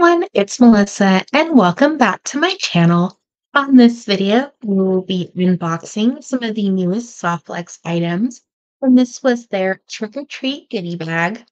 Everyone, it's Melissa and welcome back to my channel. On this video, we will be unboxing some of the newest Softlex items, and this was their trick or treat goodie bag.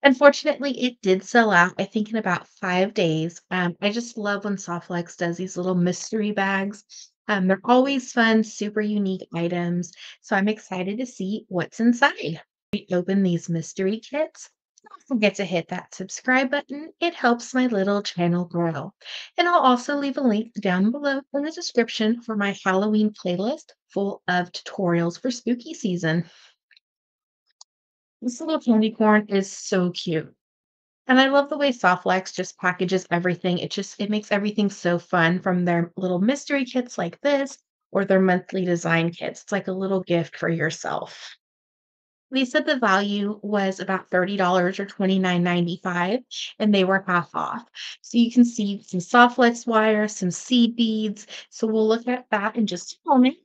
Unfortunately, it did sell out, I think, in about 5 days. I just love when Softlex does these little mystery bags. They're always fun, super unique items, so I'm excited to see what's inside. We open these mystery kits. Don't forget to hit that subscribe button. It helps my little channel grow. And I'll also leave a link down below in the description for my Halloween playlist full of tutorials for spooky season. This little candy corn is so cute. And I love the way Softlex just packages everything. It makes everything so fun from their little mystery kits like this or their monthly design kits. It's like a little gift for yourself. They said the value was about $30 or $29.95, and they were half off. So you can see some Softlex wire, some seed beads. So we'll look at that in just a moment.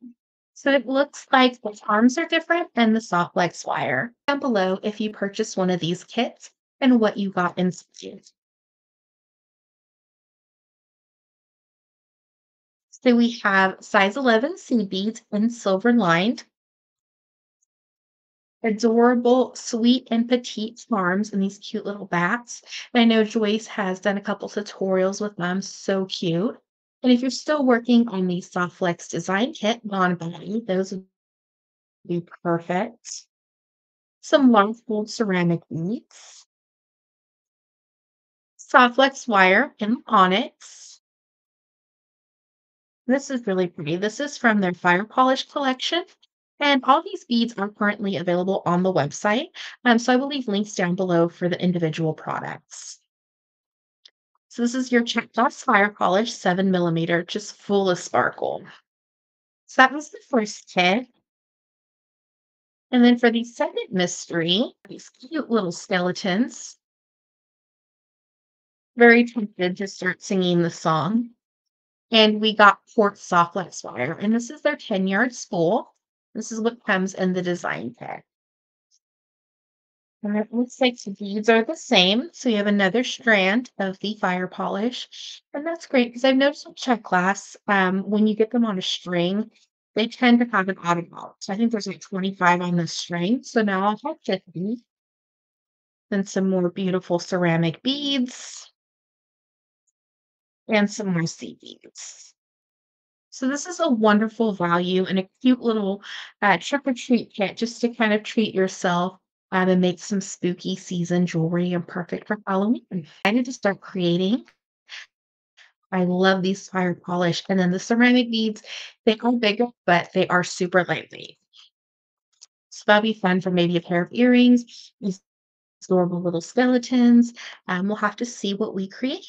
So it looks like the charms are different and the Softlex wire. Down below if you purchase one of these kits and what you got inside. So we have size 11 seed beads in silver lined, adorable sweet and petite charms and these cute little bats. And I know Joyce has done a couple tutorials with them, so cute. And if you're still working on the Softflex design kit, non-body, those would be perfect. Some long fold ceramic beads, Softflex wire in onyx. This is really pretty. This is from their Fire Polish collection. And all these beads are currently available on the website. So I will leave links down below for the individual products. So this is your Czech Gloss Fire Polish 7 millimeter, just full of sparkle. So that was the first kit. And then for the second mystery, these cute little skeletons. Very tempted to start singing the song. And we got quartz Softlex wire, and this is their 10-yard spool. This is what comes in the design kit. And it looks like the beads are the same. So you have another strand of the fire polish. And that's great because I've noticed with Czech glass, when you get them on a string, they tend to have an odd amount. So I think there's like 25 on this string. So now I'll have 50. Then some more beautiful ceramic beads and some more seed beads. So this is a wonderful value and a cute little trick or treat kit just to kind of treat yourself and make some spooky season jewelry and perfect for Halloween. I'm excited to start creating. I love these fire polish. And then the ceramic beads, they are bigger, but they are super lightweight. So that'll be fun for maybe a pair of earrings, these adorable little skeletons. We'll have to see what we create.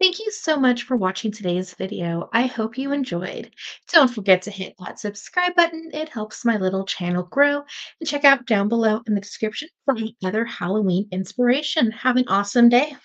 Thank you so much for watching today's video. I hope you enjoyed. Don't forget to hit that subscribe button. It helps my little channel grow. And check out down below in the description for any other Halloween inspiration. Have an awesome day.